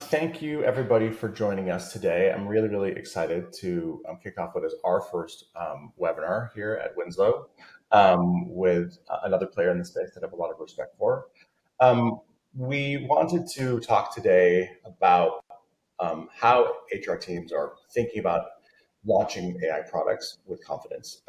Thank you, everybody, for joining us today. I'm really, really excited to kick off what is our first webinar here at Winslow with another player in the space that I have a lot of respect for. We wanted to talk today about how HR teams are thinking about launching AI products with confidence.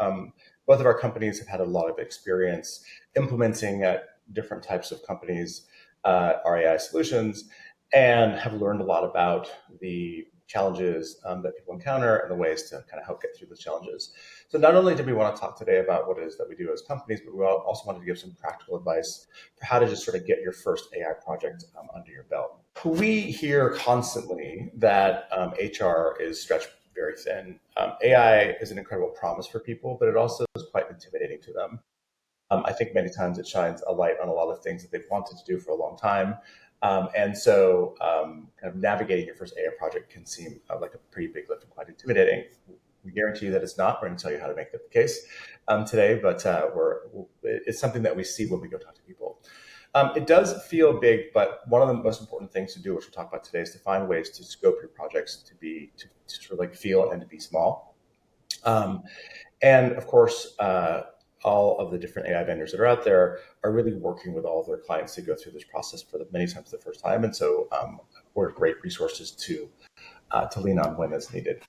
Both of our companies have had a lot of experience implementing at different types of companies our AI solutions, and have learned a lot about the challenges that people encounter and the ways to kind of help get through those challenges. So not only did we want to talk today about what it is that we do as companies, but we also wanted to give some practical advice for how to just sort of get your first AI project under your belt. We hear constantly that HR is stretched very thin. AI is an incredible promise for people, but it also is quite intimidating to them. I think many times it shines a light on a lot of things that they've wanted to do for a long time. And so kind of navigating your first AI project can seem like a pretty big lift and quite intimidating. We guarantee you that it's not. We're going to tell you how to make that the case today, but it's something that we see when we go talk to people. It does feel big, but one of the most important things to do, which we'll talk about today, is to find ways to scope your projects to sort of like feel and to be small. And of course, all of the different AI vendors that are out there are really working with all of their clients to go through this process for many times the first time. And so we're great resources to lean on when it's needed.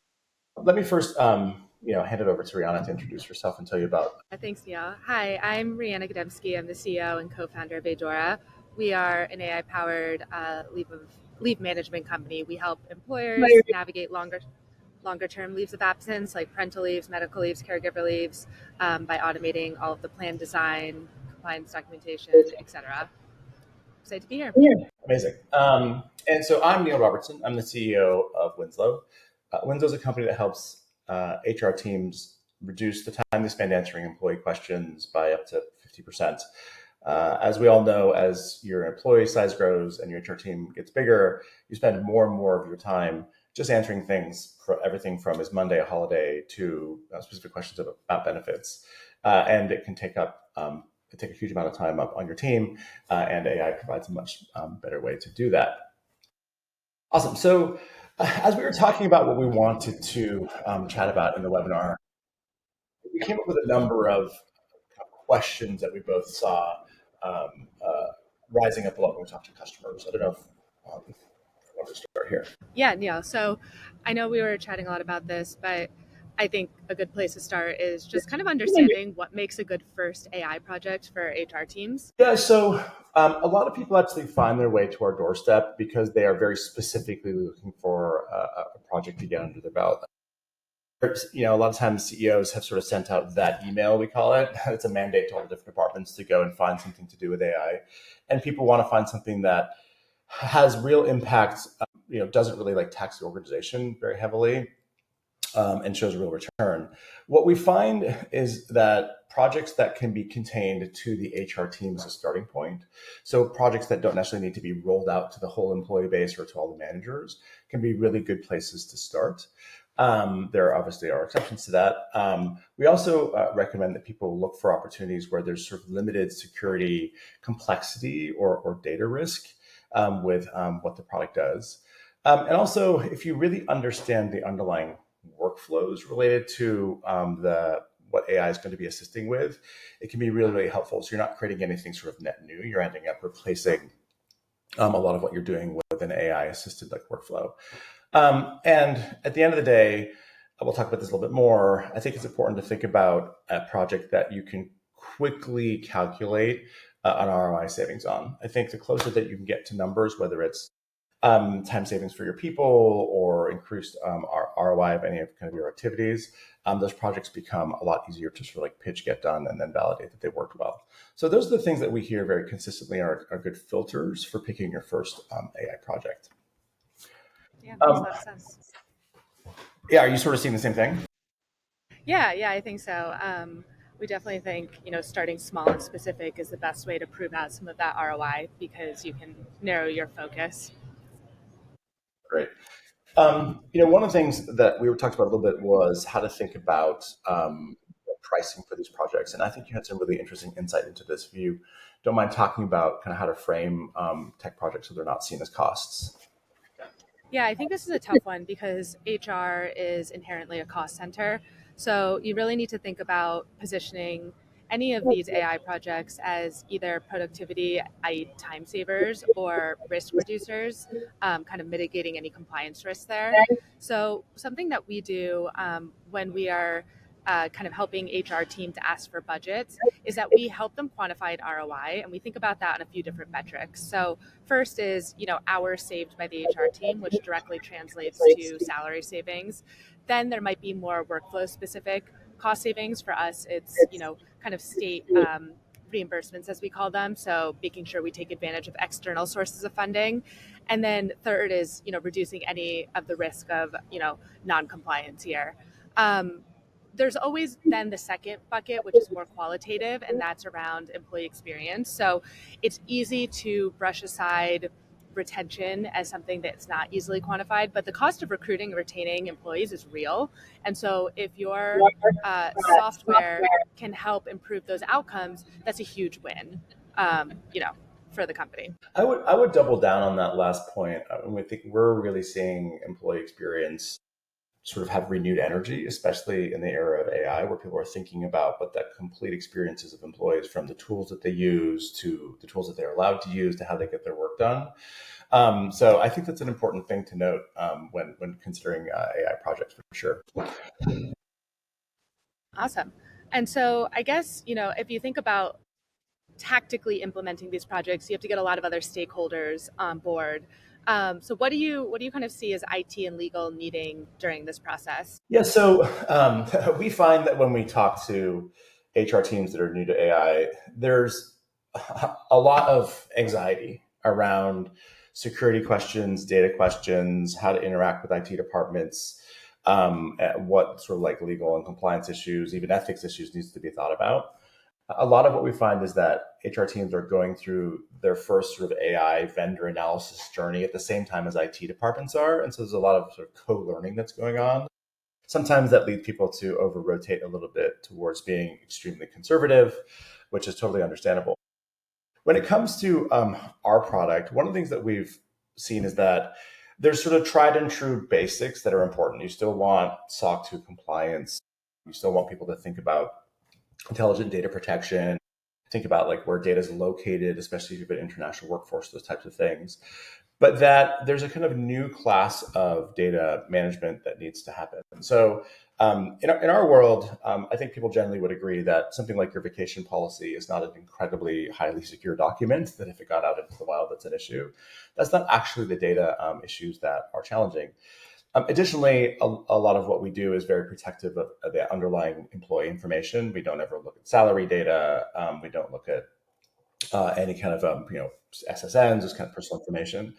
Let me first hand it over to Rhiana to introduce herself and tell you about. Thanks, Niel. Hi, I'm Rhiana Gademsky. I'm the CEO and co-founder of Aidora. We are an AI-powered leave management company. We help employers navigate longer-term leaves of absence, like parental leaves, medical leaves, caregiver leaves, by automating all of the plan design, compliance documentation, etc. Excited to be here. Yeah. Amazing. And so I'm Niel Robertson. I'm the CEO of Winslow. Winslow is a company that helps HR teams reduce the time they spend answering employee questions by up to 50%. As we all know, as your employee size grows and your HR team gets bigger, you spend more and more of your time just answering things, for everything from is Monday a holiday to specific questions about benefits. And it can take a huge amount of time up on your team, and AI provides a much better way to do that. Awesome. So as we were talking about what we wanted to chat about in the webinar, we came up with a number of questions that we both saw rising up a lot when we talked to customers. I don't know if I want to start here. Yeah, Neil. So I know we were chatting a lot about this, but I think a good place to start is just kind of understanding what makes a good first AI project for HR teams. Yeah, so a lot of people actually find their way to our doorstep because they are very specifically looking for a project to get under their belt. A lot of times CEOs have sort of sent out that email, we call it. It's a mandate to all the different departments to go and find something to do with AI. And people want to find something that has real impact, doesn't really tax the organization very heavily, and shows a real return. What we find is that projects that can be contained to the HR team is a starting point. So projects that don't necessarily need to be rolled out to the whole employee base or to all the managers can be really good places to start. There obviously are exceptions to that. We also recommend that people look for opportunities where there's sort of limited security, complexity, or data risk with what the product does. And also, if you really understand the underlying workflows related to what AI is going to be assisting with, it can be really, really helpful. So you're not creating anything sort of net new. You're ending up replacing a lot of what you're doing with an AI-assisted workflow. And at the end of the day, we'll talk about this a little bit more. I think it's important to think about a project that you can quickly calculate an ROI savings on. I think the closer that you can get to numbers, whether it's time savings for your people or increased ROI of any of kind of your activities, those projects become a lot easier to sort of pitch, get done, and then validate that they worked well. So those are the things that we hear very consistently are good filters for picking your first AI project. Yeah, makes a lot of sense. Yeah, are you sort of seeing the same thing? Yeah, I think so. We definitely think, starting small and specific is the best way to prove out some of that ROI because you can narrow your focus. Great. One of the things that we were talking about a little bit was how to think about pricing for these projects. And I think you had some really interesting insight into this. If you don't mind talking about kind of how to frame tech projects so they're not seen as costs. Yeah, I think this is a tough one because HR is inherently a cost center. So you really need to think about positioning any of these AI projects as either productivity, i.e., time savers, or risk reducers, kind of mitigating any compliance risks there. So something that we do when we are kind of helping HR team to ask for budgets is that we help them quantify an ROI, and we think about that on a few different metrics. So first is, hours saved by the HR team, which directly translates to salary savings. Then there might be more workflow specific cost savings. For us, it's, kind of state reimbursements, as we call them. So making sure we take advantage of external sources of funding. And then third is, reducing any of the risk of, non-compliance here. Um, there's always then the second bucket, which is more qualitative, and that's around employee experience. So it's easy to brush aside retention as something that's not easily quantified, but the cost of recruiting and retaining employees is real. And so if your software can help improve those outcomes, that's a huge win, for the company. I would double down on that last point. I think we're really seeing employee experience sort of have renewed energy, especially in the era of AI, where people are thinking about what that complete experiences of employees, from the tools that they use to the tools that they're allowed to use to how they get their work done. So I think that's an important thing to note when considering AI projects for sure. Awesome. And so I guess, if you think about tactically implementing these projects, you have to get a lot of other stakeholders on board. So what do you kind of see as IT and legal needing during this process? Yeah, so we find that when we talk to HR teams that are new to AI, there's a lot of anxiety around security questions, data questions, how to interact with IT departments, what sort of like legal and compliance issues, even ethics issues needs to be thought about. A lot of what we find is that HR teams are going through their first sort of AI vendor analysis journey at the same time as IT departments are. And so there's a lot of sort of co-learning that's going on. Sometimes that leads people to over rotate a little bit towards being extremely conservative, which is totally understandable. When it comes to our product, one of the things that we've seen is that there's sort of tried and true basics that are important. You still want SOC 2 compliance. You still want people to think about intelligent data protection, think about like where data is located, especially if you have an international workforce, those types of things. But that there's a kind of new class of data management that needs to happen. So in our world, I think people generally would agree that something like your vacation policy is not an incredibly highly secure document, that if it got out into the wild, that's an issue. That's not actually the data issues that are challenging. Additionally, a lot of what we do is very protective of the underlying employee information. We don't ever look at salary data. We don't look at any kind of SSNs, this kind of personal information.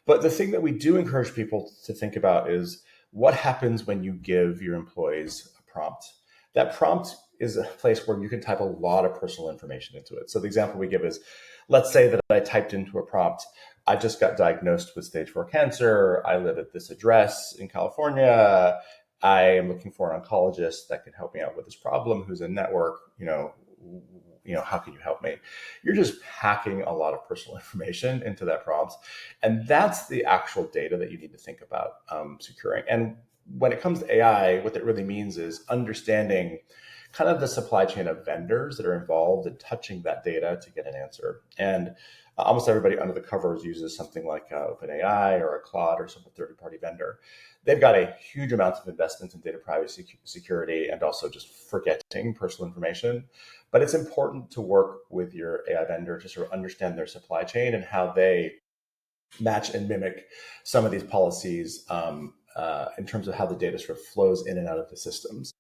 But the thing that we do encourage people to think about is what happens when you give your employees a prompt. That prompt is a place where you can type a lot of personal information into it. So the example we give is, let's say that I typed into a prompt, I just got diagnosed with stage 4 cancer. I live at this address in California. I am looking for an oncologist that can help me out with this problem, who's in network, how can you help me? You're just packing a lot of personal information into that prompt. And that's the actual data that you need to think about securing. And when it comes to AI, what that really means is understanding kind of the supply chain of vendors that are involved in touching that data to get an answer. And almost everybody under the covers uses something like OpenAI or a Claude or some third-party vendor. They've got a huge amount of investments in data privacy, security, and also just forgetting personal information. But it's important to work with your AI vendor to sort of understand their supply chain and how they match and mimic some of these policies in terms of how the data sort of flows in and out of the systems.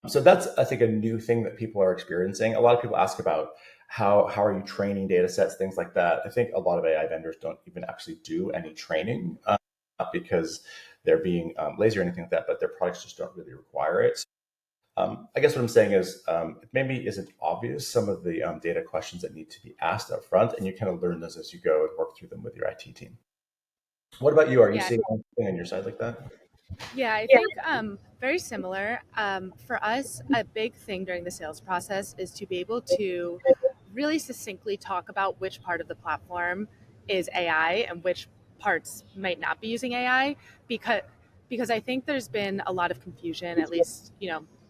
So that's, I think, a new thing that people are experiencing. A lot of people ask about how are you training data sets, things like that. I think a lot of AI vendors don't even actually do any training because they're being lazy or anything like that, but their products just don't really require it. I guess what I'm saying is it maybe isn't obvious some of the data questions that need to be asked up front, and you kind of learn those as you go and work through them with your IT team. What about you? Are you Yeah, seeing anything on your side like that? Yeah, I think very similar. For us, a big thing during the sales process is to be able to really succinctly talk about which part of the platform is AI and which parts might not be using AI, because I think there's been a lot of confusion, at least,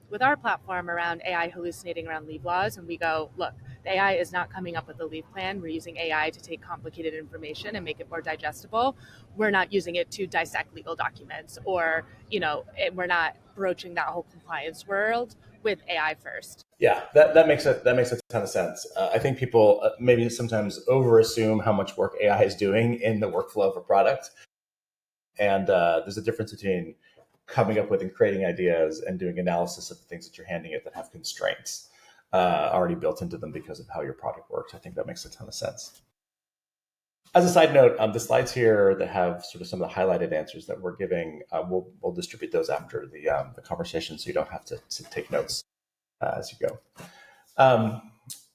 with our platform around AI hallucinating around leave laws. And we go, look, the AI is not coming up with a leave plan. We're using AI to take complicated information and make it more digestible. We're not using it to dissect legal documents, or, we're not broaching that whole compliance world with AI first. Yeah, that makes a ton of sense. I think people maybe sometimes overassume how much work AI is doing in the workflow of a product, and there's a difference between coming up with and creating ideas and doing analysis of the things that you're handing it that have constraints already built into them because of how your product works. I think that makes a ton of sense. As a side note, the slides here that have sort of some of the highlighted answers that we're giving, we'll distribute those after the conversation, so you don't have to take notes as you go.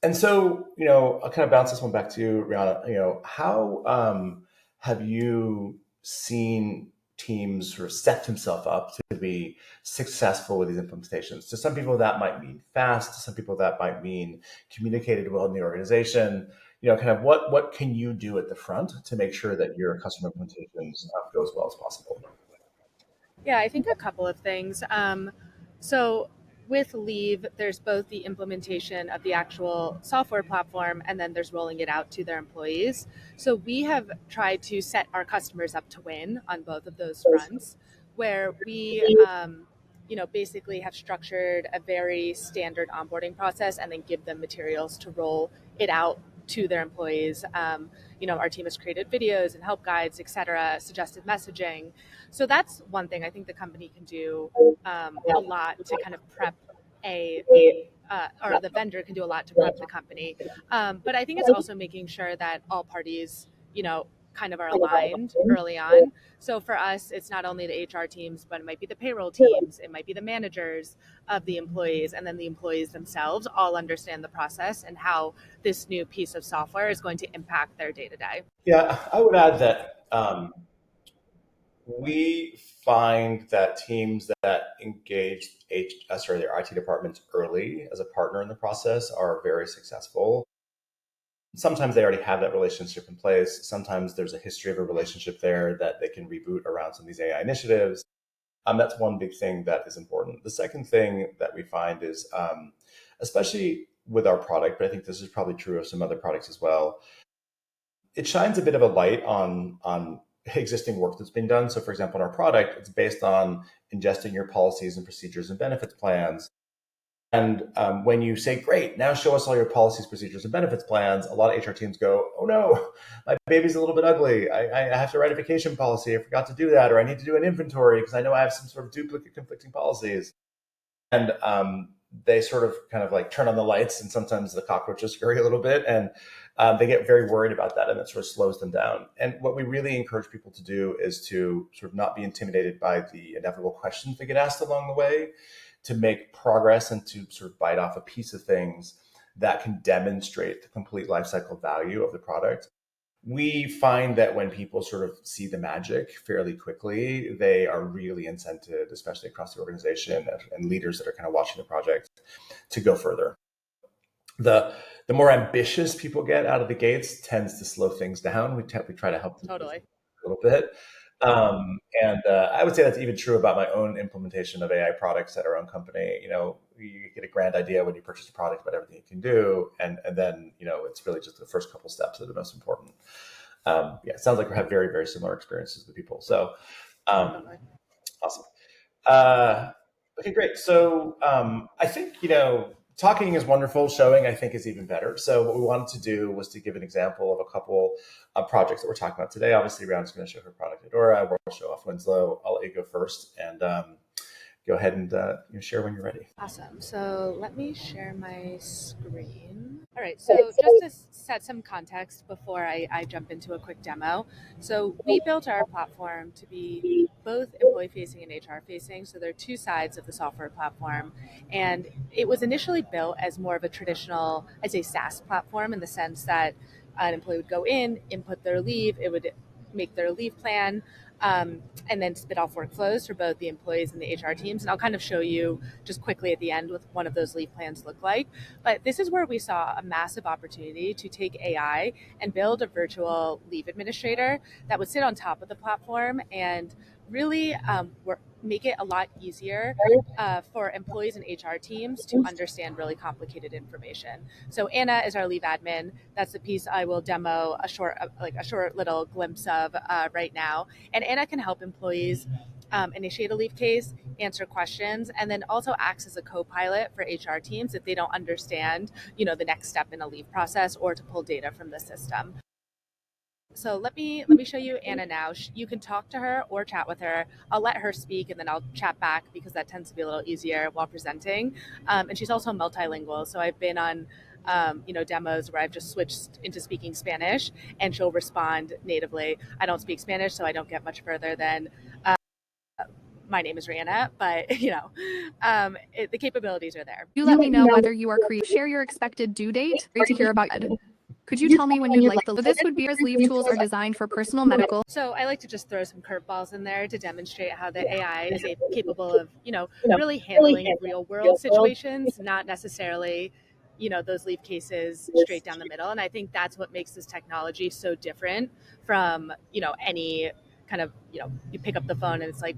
And so, I'll kind of bounce this one back to you, Rhiana. How have you seen teams sort of set themselves up to be successful with these implementations? To some people, that might mean fast. To some people, that might mean communicated well in the organization. Kind of what can you do at the front to make sure that your customer implementations go as well as possible? Yeah, I think a couple of things. So with Leave, there's both the implementation of the actual software platform, and then there's rolling it out to their employees. So we have tried to set our customers up to win on both of those fronts, where we, basically have structured a very standard onboarding process and then give them materials to roll it out to their employees. Our team has created videos and help guides, et cetera, suggested messaging. So that's one thing I think the company can do a lot to kind of prep or the vendor can do a lot to prep the company. But I think it's also making sure that all parties, kind of are aligned early on. So for us, it's not only the HR teams, but it might be the payroll teams, it might be the managers of the employees, and then the employees themselves all understand the process and how this new piece of software is going to impact their day to day. Yeah, I would add that we find that teams that engage their IT departments early as a partner in the process are very successful. Sometimes they already have that relationship in place. Sometimes there's a history of a relationship there that they can reboot around some of these AI initiatives. That's one big thing that is important. The second thing that we find is, especially with our product, but I think this is probably true of some other products as well, it shines a bit of a light on existing work that's been done. So for example, in our product, it's based on ingesting your policies and procedures and benefits plans. And when you say, great, now show us all your policies, procedures, and benefits plans, a lot of HR teams go, oh no, my baby's a little bit ugly. I have to write a vacation policy. I forgot to do that. Or I need to do an inventory because I know I have some sort of duplicate conflicting policies. And they sort of kind of like turn on the lights, and sometimes the cockroaches scurry a little bit, and they get very worried about that, and that sort of slows them down. And what we really encourage people to do is to sort of not be intimidated by the inevitable questions they get asked along the way, to make progress and to sort of bite off a piece of things that can demonstrate the complete lifecycle value of the product. We find that when people sort of see the magic fairly quickly, they are really incented, especially across the organization and leaders that are kind of watching the project, to go further. The more ambitious people get out of the gates tends to slow things down. We try to help them Totally. a little bit. And I would say that's even true about my own implementation of AI products at our own company. You get a grand idea when you purchase a product about everything it can do, and then it's really just the first couple steps that are the most important. It sounds like we have very, very similar experiences with people. So awesome. Okay, great. So I think talking is wonderful. Showing, I think, is even better. So what we wanted to do was to give an example of a couple of projects that we're talking about today. Obviously, Rhiana's going to show her product, Aidora. We'll show off Winslow. I'll let you go first, and go ahead and share when you're ready. Awesome. So let me share my screen. All right. So just to set some context before I jump into a quick demo. So we built our platform to be both employee facing and HR facing. So there are two sides of the software platform. And it was initially built as more of a traditional, as a SaaS platform, in the sense that an employee would go in, input their leave, it would make their leave plan, and then spit off workflows for both the employees and the HR teams. And I'll kind of show you just quickly at the end what one of those leave plans look like. But this is where we saw a massive opportunity to take AI and build a virtual leave administrator that would sit on top of the platform and really make it a lot easier for employees and HR teams to understand really complicated information. So Anna is our leave admin. That's the piece I will demo a short little glimpse of right now. And Anna can help employees initiate a leave case, answer questions, and then also acts as a co-pilot for HR teams if they don't understand, the next step in a leave process or to pull data from the system. So let me show you Anna now. You can talk to her or chat with her. I'll let her speak and then I'll chat back because that tends to be a little easier while presenting. And she's also multilingual. So I've been on demos where I've just switched into speaking Spanish and she'll respond natively. I don't speak Spanish, so I don't get much further than my name is Rhiana, but the capabilities are there. You let me know whether you are share your expected due date. Great to hear about it. Could you tell me when you'd like this would be as leave tools are designed for personal medical. So I like to just throw some curveballs in there to demonstrate how the AI is capable of, really handling real world situations, not necessarily, those leave cases straight down the middle. And I think that's what makes this technology so different from, any kind of, you pick up the phone and it's like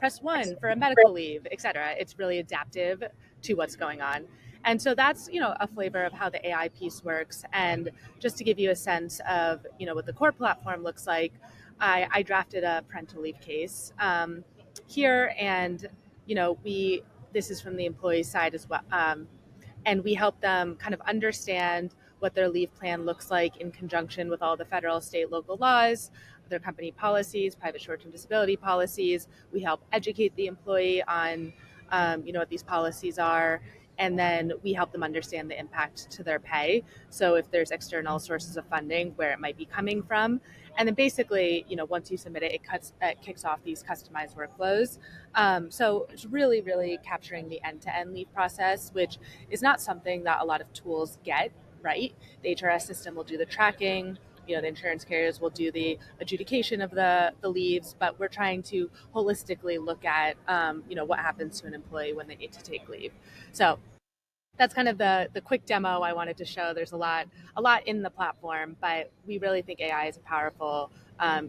press 1 for a medical leave, etc. It's really adaptive to what's going on. And so that's, a flavor of how the AI piece works. And just to give you a sense of, what the core platform looks like, I drafted a parental leave case here. And, this is from the employee side as well. And we help them kind of understand what their leave plan looks like in conjunction with all the federal, state, local laws, their company policies, private short-term disability policies. We help educate the employee on, what these policies are. And then we help them understand the impact to their pay. So if there's external sources of funding, where it might be coming from. And then basically, once you submit it, it kicks off these customized workflows. So it's really, really capturing the end-to-end leave process, which is not something that a lot of tools get right. The HRS system will do the tracking. The insurance carriers will do the adjudication of the leaves, but we're trying to holistically look at, what happens to an employee when they need to take leave. So that's kind of the quick demo I wanted to show. There's a lot in the platform, but we really think AI is a powerful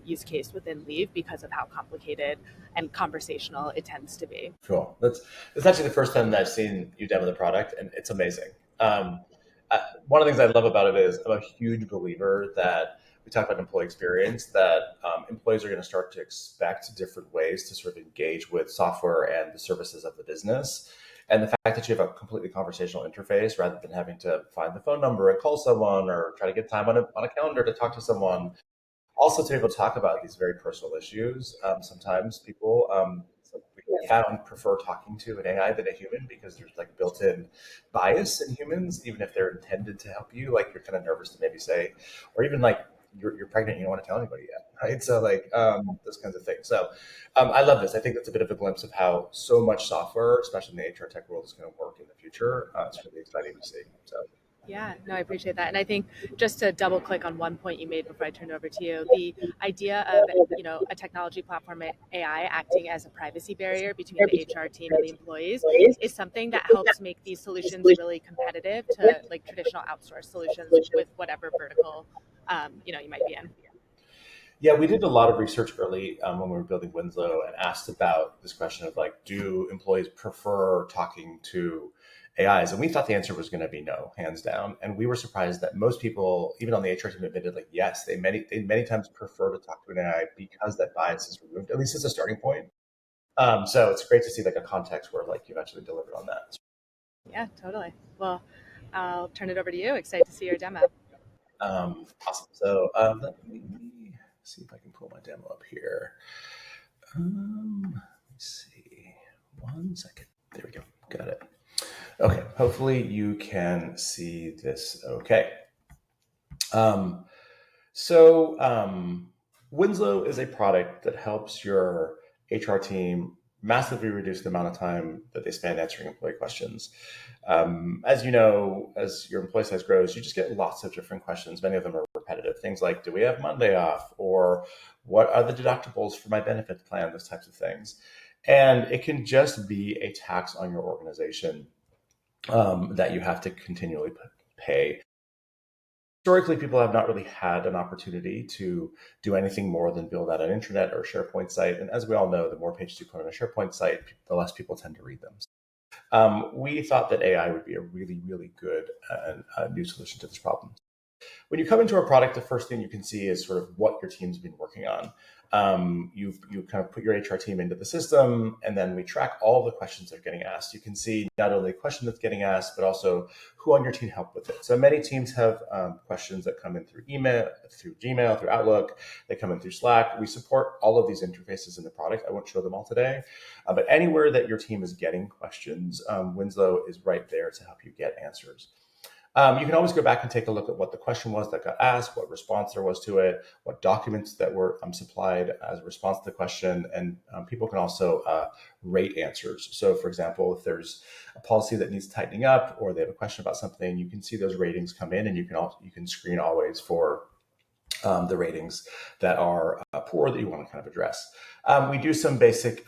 use case within leave because of how complicated and conversational it tends to be. Cool. That's actually the first time that I've seen you demo the product, and it's amazing. One of the things I love about it is I'm a huge believer that we talk about employee experience, that employees are going to start to expect different ways to sort of engage with software and the services of the business. And the fact that you have a completely conversational interface rather than having to find the phone number and call someone or try to get time on a calendar to talk to someone. Also to be able to talk about these very personal issues. Sometimes people we found prefer talking to an AI than a human because there's like built-in bias in humans, even if they're intended to help you. Like you're kind of nervous to maybe say, or even like you're pregnant, you don't want to tell anybody yet, right? So like those kinds of things. So I love this. I think that's a bit of a glimpse of how so much software, especially in the HR tech world, is going to work in the future. It's really exciting to see. So. Yeah, no, I appreciate that. And I think just to double click on one point you made before I turn it over to you, the idea of, a technology platform AI acting as a privacy barrier between the HR team and the employees is something that helps make these solutions really competitive to like traditional outsourced solutions with whatever vertical, you might be in. Yeah, we did a lot of research early when we were building Winslow and asked about this question of like, do employees prefer talking to AIs? And we thought the answer was going to be no, hands down. And we were surprised that most people, even on the HR team, admitted like, yes, they many times prefer to talk to an AI because that bias is removed, at least as a starting point. So it's great to see like a context where like you've actually delivered on that. Yeah, totally. Well, I'll turn it over to you. Excited to see your demo. Awesome. So let me see if I can pull my demo up here. Let's see. 1 second. There we go. Got it. Okay. Hopefully you can see this okay. Winslow is a product that helps your HR team massively reduce the amount of time that they spend answering employee questions. As you know, as your employee size grows, you just get lots of different questions. Many of them are repetitive. Things like, do we have Monday off? Or what are the deductibles for my benefits plan? Those types of things. And it can just be a tax on your organization that you have to continually pay. Historically, people have not really had an opportunity to do anything more than build out an intranet or SharePoint site. And as we all know, the more pages you put on a SharePoint site, the less people tend to read them. We thought that AI would be a really, really good new solution to this problem. When you come into our product, the first thing you can see is sort of what your team's been working on. You kind of put your HR team into the system, and then we track all the questions that are getting asked. You can see not only the question that's getting asked, but also who on your team helped with it. So many teams have questions that come in through email, through Gmail, through Outlook. They come in through Slack. We support all of these interfaces in the product. I won't show them all today, but anywhere that your team is getting questions, Winslow is right there to help you get answers. You can always go back and take a look at what the question was that got asked, what response there was to it, what documents that were supplied as a response to the question, and people can also rate answers. So, for example, if there's a policy that needs tightening up, or they have a question about something, you can see those ratings come in, and you can screen always for the ratings that are poor that you want to kind of address. We do some basic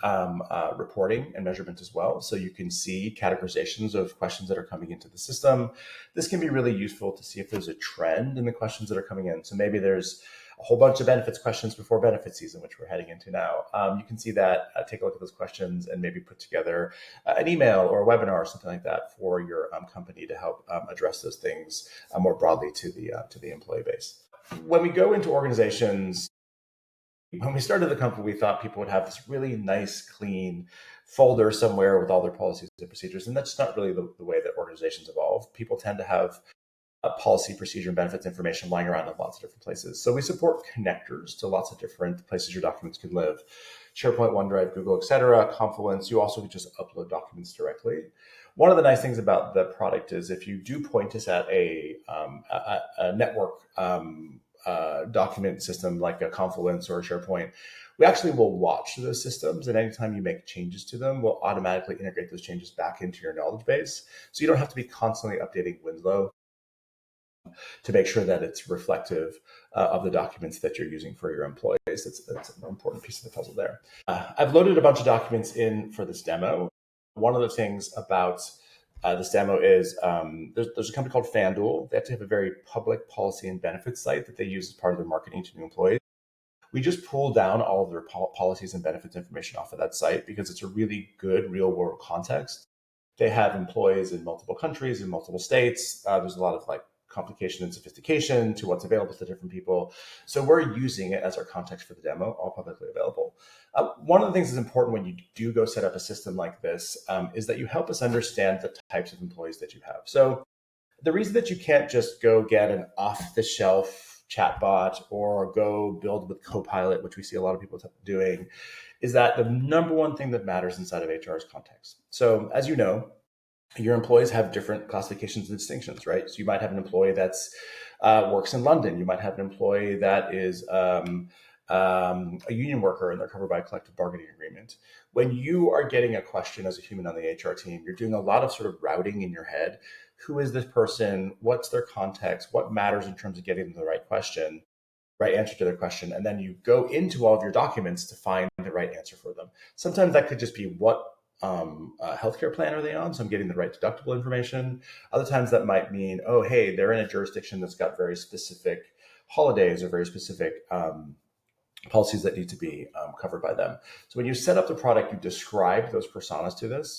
reporting and measurement as well. So you can see categorizations of questions that are coming into the system. This can be really useful to see if there's a trend in the questions that are coming in. So maybe there's a whole bunch of benefits questions before benefit season, which we're heading into now. You can see that, take a look at those questions, and maybe put together an email or a webinar or something like that for your company to help address those things more broadly to the employee base. When we go into organizations, when we started the company, we thought people would have this really nice, clean folder somewhere with all their policies and procedures. And that's not really the way that organizations evolve. People tend to have a policy, procedure, and benefits information lying around in lots of different places. So we support connectors to lots of different places your documents can live. SharePoint, OneDrive, Google, etc., Confluence. You also just upload documents directly. One of the nice things about the product is if you do point us at a network document system like a Confluence or a SharePoint, we actually will watch those systems, and anytime you make changes to them, we'll automatically integrate those changes back into your knowledge base. So you don't have to be constantly updating Winslow to make sure that it's reflective of the documents that you're using for your employees. That's an important piece of the puzzle there. I've loaded a bunch of documents in for this demo. One of the things about this demo is there's a company called FanDuel. They have to have a very public policy and benefits site that they use as part of their marketing to new employees. We just pull down all of their policies and benefits information off of that site because it's a really good real world context. They have employees in multiple countries, in multiple states. There's a lot of complication and sophistication to what's available to different people. So we're using it as our context for the demo, all publicly available. One of the things that's important when you do go set up a system like this is that you help us understand the types of employees that you have. So the reason that you can't just go get an off-the-shelf chatbot or go build with Copilot, which we see a lot of people doing, is that the number one thing that matters inside of HR is context. So as you know, your employees have different classifications and distinctions, right? So you might have an employee that's works in London. You might have an employee that is a union worker and they're covered by a collective bargaining agreement. When you are getting a question as a human on the HR team, you're doing a lot of sort of routing in your head. Who is this person? What's their context? What matters in terms of getting them the right question, right answer to their question? And then you go into all of your documents to find the right answer for them. Sometimes that could just be what healthcare plan are they on? So I'm getting the right deductible information. Other times that might mean, oh, hey, they're in a jurisdiction that's got very specific holidays or very specific policies that need to be covered by them. So when you set up the product, you describe those personas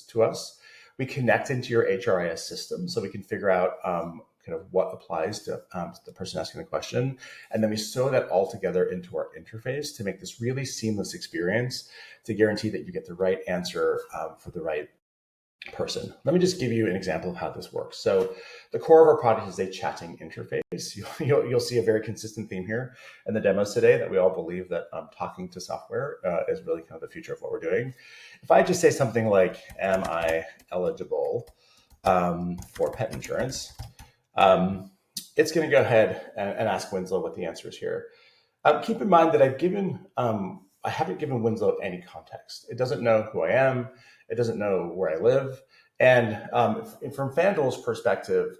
to us. We connect into your HRIS system so we can figure out kind of what applies to the person asking the question. And then we sew that all together into our interface to make this really seamless experience to guarantee that you get the right answer for the right person. Let me just give you an example of how this works. So the core of our product is a chatting interface. You'll see a very consistent theme here in the demos today that we all believe that talking to software is really kind of the future of what we're doing. If I just say something like, am I eligible for pet insurance? It's going to go ahead and ask Winslow what the answer is here. Keep in mind that I've given I haven't given Winslow any context. It doesn't know who I am. It doesn't know where I live. And from FanDuel's perspective,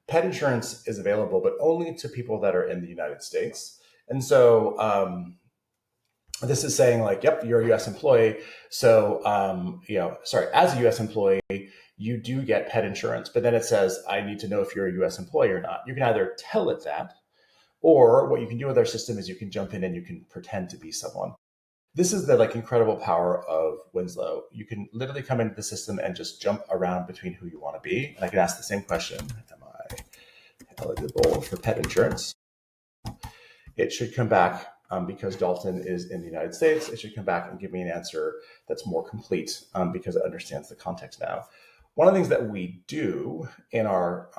pet insurance is available, but only to people that are in the United States. And so this is saying like, yep, you're a U.S. employee. So, as a U.S. employee, you do get pet insurance. But then it says, I need to know if you're a U.S. employee or not. You can either tell it that, or what you can do with our system is you can jump in and you can pretend to be someone. This is the incredible power of Winslow. You can literally come into the system and just jump around between who you want to be. And I can ask the same question: am I eligible for pet insurance? It should come back, because Dalton is in the United States, it should come back and give me an answer that's more complete, because it understands the context now. One of the things that we do in our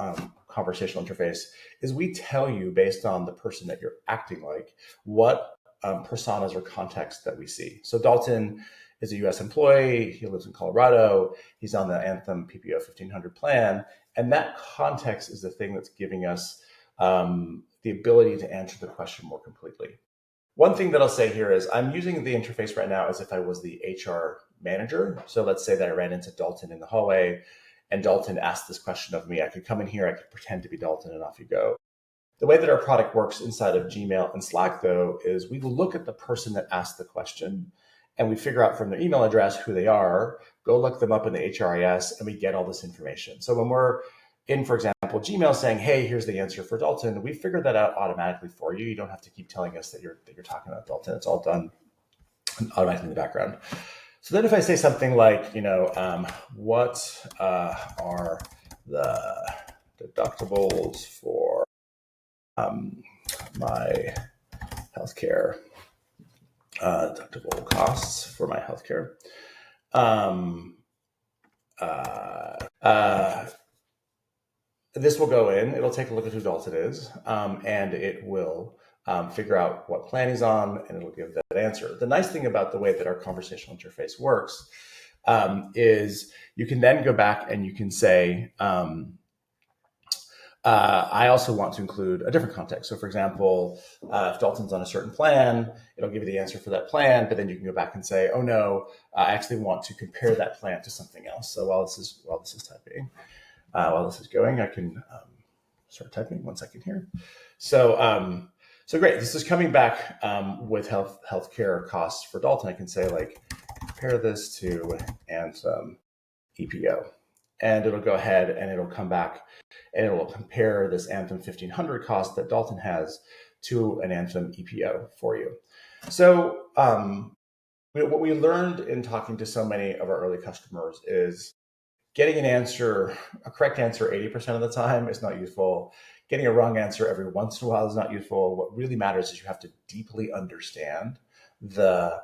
conversational interface is we tell you, based on the person that you're acting like, what personas or context that we see. So Dalton is a U.S. employee. He lives in Colorado. He's on the Anthem PPO 1500 plan. And that context is the thing that's giving us the ability to answer the question more completely. One thing that I'll say here is I'm using the interface right now as if I was the HR manager. So let's say that I ran into Dalton in the hallway and Dalton asked this question of me. I could come in here, I could pretend to be Dalton, and off you go. The way that our product works inside of Gmail and Slack, though, is we look at the person that asked the question and we figure out from their email address who they are, go look them up in the HRIS, and we get all this information. So when we're in, for example, Gmail saying, hey, here's the answer for Dalton, we figure that out automatically for you. You don't have to keep telling us that you're talking about Dalton. It's all done automatically in the background. So then if I say something like, what are the deductibles for my healthcare, deductible costs for my healthcare, this will go in, it'll take a look at who Dalton is, and it will figure out what plan he's on, and it'll give that answer. The nice thing about the way that our conversational interface works is you can then go back and you can say, I also want to include a different context. So for example, if Dalton's on a certain plan, it'll give you the answer for that plan, but then you can go back and say, oh no, I actually want to compare that plan to something else. So while this is typing, while this is going, I can start typing. 1 second here. So great. This is coming back with healthcare costs for Dalton. I can say compare this to Anthem EPO. And it'll go ahead and it'll come back and it will compare this Anthem 1500 cost that Dalton has to an Anthem EPO for you. So what we learned in talking to so many of our early customers is getting a correct answer 80% of the time is not useful. Getting a wrong answer every once in a while is not useful. What really matters is you have to deeply understand the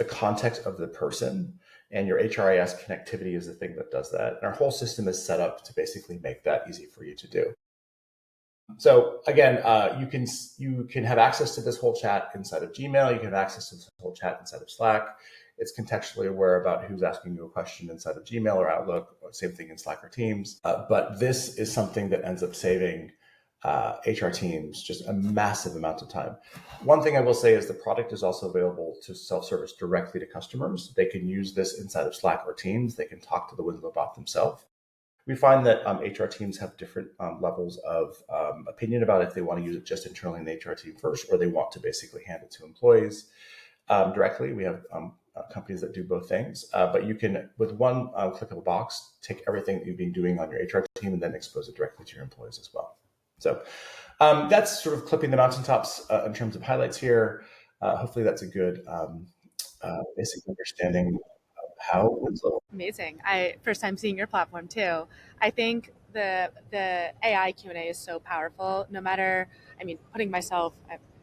context of the person. And your HRIS connectivity is the thing that does that. And our whole system is set up to basically make that easy for you to do. So again, you can have access to this whole chat inside of Gmail. You can have access to this whole chat inside of Slack. It's contextually aware about who's asking you a question inside of Gmail or Outlook. Same thing in Slack or Teams. But this is something that ends up saving HR teams just a massive amount of time. One thing I will say is the product is also available to self-service directly to customers. They can use this inside of Slack or Teams. They can talk to the Winslow bot themselves. We find that HR teams have different levels of opinion about if they want to use it just internally in the HR team first, or they want to basically hand it to employees directly. We have companies that do both things, but you can, with one click of a box, take everything that you've been doing on your HR team and then expose it directly to your employees as well. So that's sort of clipping the mountaintops in terms of highlights here. Hopefully that's a good basic understanding of how Winslow. Amazing. First time seeing your platform too. I think the AI Q&A is so powerful. No matter, putting myself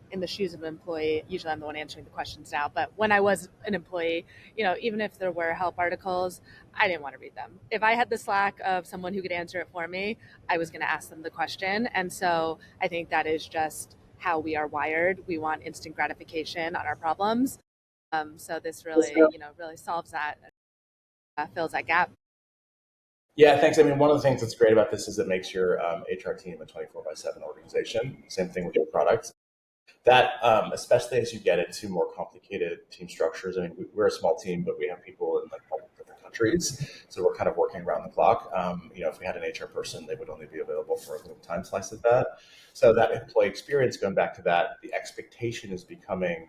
in the shoes of an employee, usually I'm the one answering the questions now, but when I was an employee, even if there were help articles, I didn't want to read them. If I had the Slack of someone who could answer it for me, I was going to ask them the question. And so I think that is just how we are wired. We want instant gratification on our problems. So this really, really solves that, fills that gap. Yeah, thanks. One of the things that's great about this is it makes your HR team a 24/7 organization. Same thing with your product. That, especially as you get into more complicated team structures. I mean, we're a small team, but we have people in like multiple different countries, so we're kind of working around the clock. If we had an HR person, they would only be available for a little time slice of that. So that employee experience, going back to that, the expectation is becoming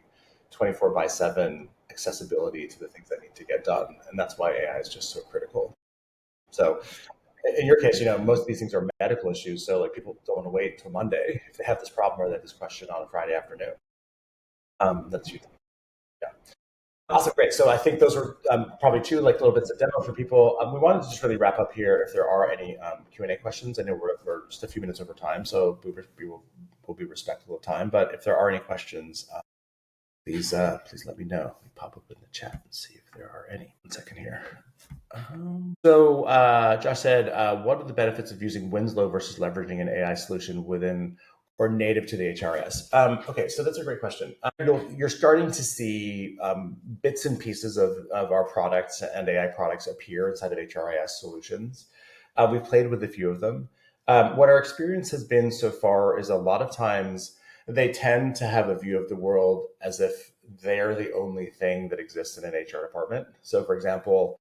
24 by 7 accessibility to the things that need to get done, and that's why AI is just so critical. So in your case, most of these things are medical issues. So like people don't want to wait until Monday if they have this problem or they have this question on a Friday afternoon. That's you. Yeah. Awesome. Great. So I think those were probably two like little bits of demo for people. We wanted to just really wrap up here. If there are any Q&A questions, I know we're just a few minutes over time, so we'll be respectful of time. But if there are any questions, please let me know. Let me pop up in the chat and see if there are any. 1 second here. So Josh said, what are the benefits of using Winslow versus leveraging an AI solution within or native to the HRIS? Okay, so that's a great question. You're starting to see bits and pieces of our products and AI products appear inside of HRIS solutions. We've played with a few of them. What our experience has been so far is a lot of times they tend to have a view of the world as if they're the only thing that exists in an HR department. So for example,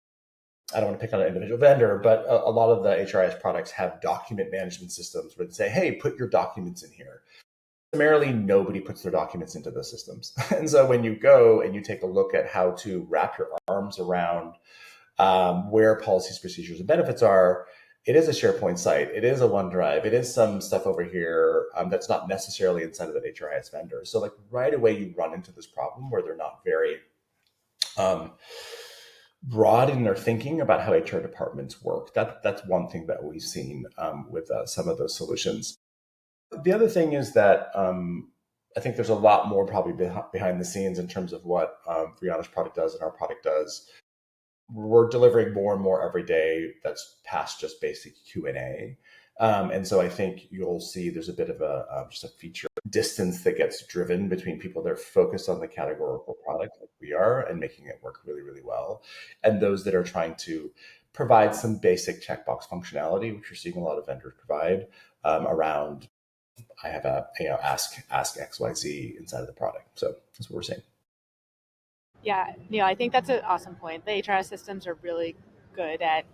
I don't want to pick on an individual vendor, but a lot of the HRIS products have document management systems where they say, hey, put your documents in here. Primarily, nobody puts their documents into those systems. And so when you go and you take a look at how to wrap your arms around where policies, procedures, and benefits are, it is a SharePoint site. It is a OneDrive. It is some stuff over here that's not necessarily inside of an HRIS vendor. So like right away, you run into this problem where they're not very broad in their thinking about how HR departments work. That's one thing that we've seen with some of those solutions. The other thing is that I think there's a lot more probably behind the scenes in terms of what Rhiana's product does and our product does. We're delivering more and more every day that's past just basic Q&A. And so I think you'll see there's a bit of just a feature distance that gets driven between people that are focused on the categorical product like we are and making it work really, really well, and those that are trying to provide some basic checkbox functionality, which you're seeing a lot of vendors provide around, I have a ask XYZ inside of the product. So that's what we're seeing. Yeah, Neil, I think that's an awesome point. The HR systems are really good at,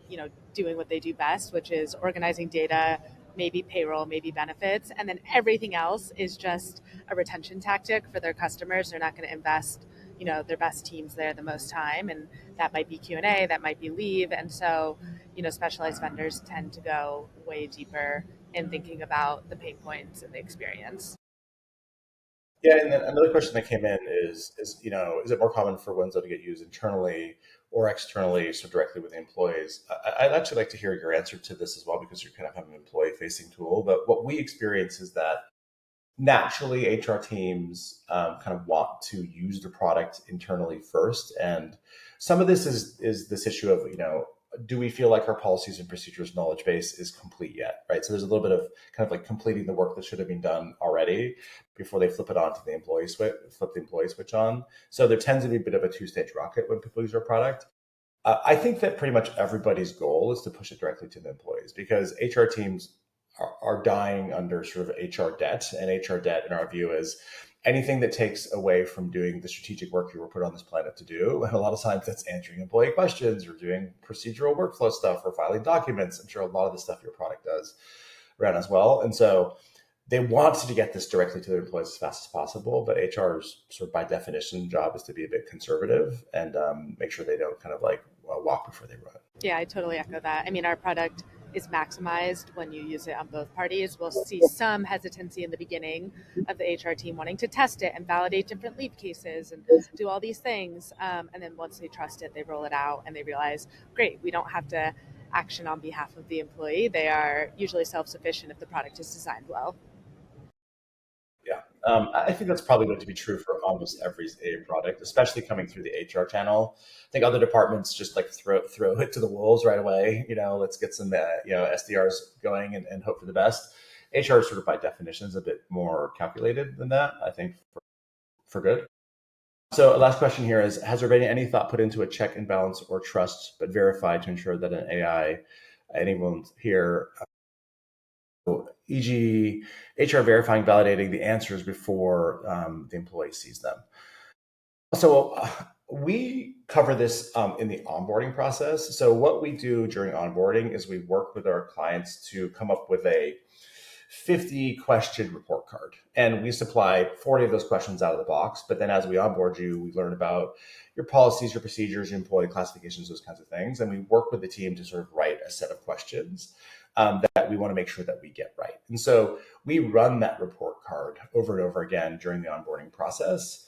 doing what they do best, which is organizing data, maybe payroll, maybe benefits, and then everything else is just a retention tactic for their customers. They're not going to invest, their best teams there the most time, and that might be Q&A, that might be leave, and so, specialized vendors tend to go way deeper in thinking about the pain points and the experience. Yeah, and then another question that came in is it more common for Winslow to get used internally or externally, so directly with the employees? I'd actually like to hear your answer to this as well, because you're kind of an employee-facing tool. But what we experience is that naturally HR teams kind of want to use the product internally first, and some of this is this issue of do we feel like our policies and procedures knowledge base is complete yet, right? So there's a little bit of kind of like completing the work that should have been done already before they flip it on to the employee switch, flip the employee switch on. So there tends to be a bit of a two-stage rocket when people use our product. I think that pretty much everybody's goal is to push it directly to the employees, because HR teams are dying under sort of HR debt, and HR debt in our view is anything that takes away from doing the strategic work you were put on this planet to do. And a lot of times that's answering employee questions or doing procedural workflow stuff or filing documents. I'm sure a lot of the stuff your product does around as well. And so they want to get this directly to their employees as fast as possible, but HR's sort of by definition job is to be a bit conservative and make sure they don't kind of like walk before they run. Yeah, I totally echo that. I mean, our product is maximized when you use it on both parties. We'll see some hesitancy in the beginning of the HR team wanting to test it and validate different leave cases and do all these things. And then once they trust it, they roll it out and they realize, great, we don't have to action on behalf of the employee. They are usually self-sufficient if the product is designed well. Yeah, I think that's probably going to be true for almost every AA product, especially coming through the HR channel. I think other departments just like throw it to the wolves right away. Let's get some SDRs going and hope for the best. HR sort of by definition is a bit more calculated than that, I think, for good. So last question here is, has there been any thought put into a check and balance or trust but verified to ensure that an AI, anyone here, e.g., HR verifying, validating the answers before the employee sees them. So we cover this in the onboarding process. So what we do during onboarding is we work with our clients to come up with a 50 question report card. And we supply 40 of those questions out of the box. But then as we onboard you, we learn about your policies, your procedures, your employee classifications, those kinds of things. And we work with the team to sort of write a set of questions that we want to make sure that we get right. And so we run that report card over and over again during the onboarding process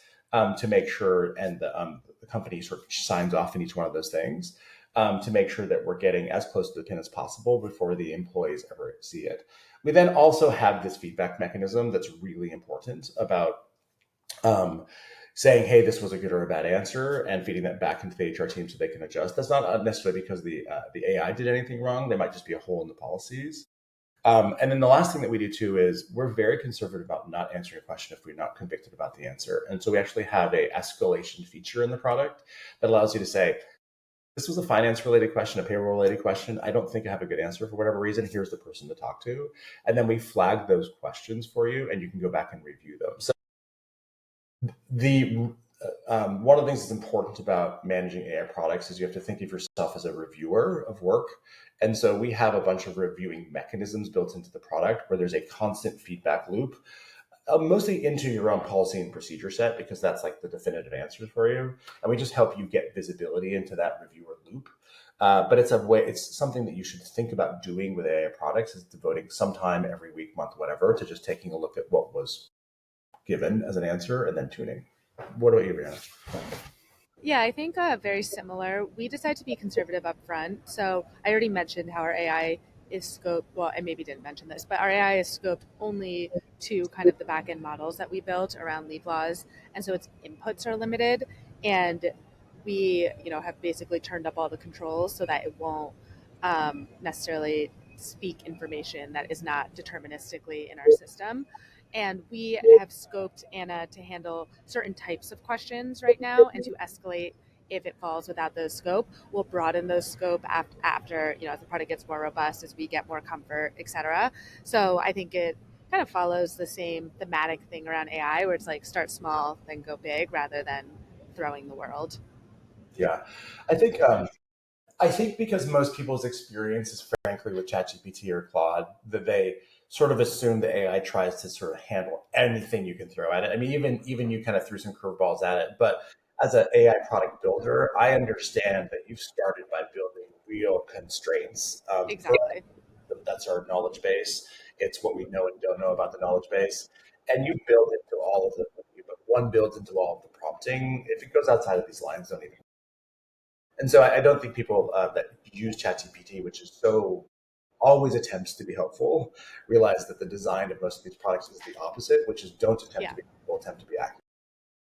to make sure, and the company sort of signs off in each one of those things to make sure that we're getting as close to the pin as possible before the employees ever see it. We then also have this feedback mechanism that's really important about saying, hey, this was a good or a bad answer, and feeding that back into the HR team so they can adjust. That's not necessarily because the AI did anything wrong. There might just be a hole in the policies. And then the last thing that we do too is we're very conservative about not answering a question if we're not convicted about the answer. And so we actually have a escalation feature in the product that allows you to say, this was a finance related question, a payroll related question. I don't think I have a good answer for whatever reason. Here's the person to talk to. And then we flag those questions for you and you can go back and review them. So the one of the things that's important about managing AI products is you have to think of yourself as a reviewer of work. And so we have a bunch of reviewing mechanisms built into the product where there's a constant feedback loop, mostly into your own policy and procedure set, because that's like the definitive answers for you. And we just help you get visibility into that reviewer loop. But it's something that you should think about doing with AI products, is devoting some time every week, month, whatever, to just taking a look at what was given as an answer and then tuning. What about you, Rhiana? Yeah, I think very similar. We decide to be conservative up front. So I already mentioned how our AI is scoped. Well, I maybe didn't mention this, but our AI is scoped only to kind of the back end models that we built around leave laws. And so its inputs are limited. And we, have basically turned up all the controls so that it won't necessarily speak information that is not deterministically in our system. And we have scoped Anna to handle certain types of questions right now and to escalate if it falls without those scope. We'll broaden those scope after, as the product gets more robust, as we get more comfort, etc. So I think it kind of follows the same thematic thing around AI where it's like start small, then go big rather than throwing the world. Yeah, I think I think because most people's experience is frankly with ChatGPT or Claude, that they sort of assume the AI tries to sort of handle anything you can throw at it. I mean, even you kind of threw some curveballs at it. But as an AI product builder, I understand that you started by building real constraints. Exactly. That's our knowledge base. It's what we know and don't know about the knowledge base. And you build into all of the, but one builds into all of the prompting. If it goes outside of these lines, don't even. And so I don't think people that use ChatGPT, which is so always attempts to be helpful, realize that the design of most of these products is the opposite, which is don't attempt Yeah. to be helpful, attempt to be accurate.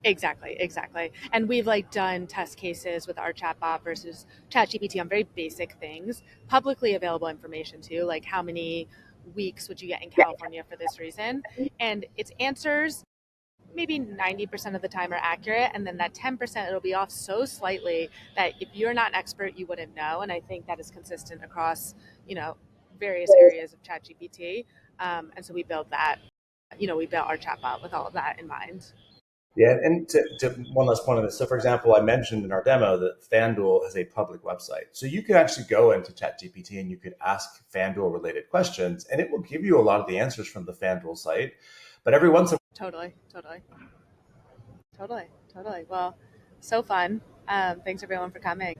Exactly. And we've done test cases with our chatbot versus ChatGPT on very basic things, publicly available information too, like how many weeks would you get in California for this reason? And its answers maybe 90% of the time are accurate, and then that 10% it'll be off so slightly that if you're not an expert, you wouldn't know. And I think that is consistent across, various areas of ChatGPT. And so we built that, we built our chatbot with all of that in mind. Yeah, and to one last point on this. So, for example, I mentioned in our demo that FanDuel has a public website. So you can actually go into ChatGPT and you could ask FanDuel related questions, and it will give you a lot of the answers from the FanDuel site. But every once in Totally. Well, so fun. Thanks everyone for coming.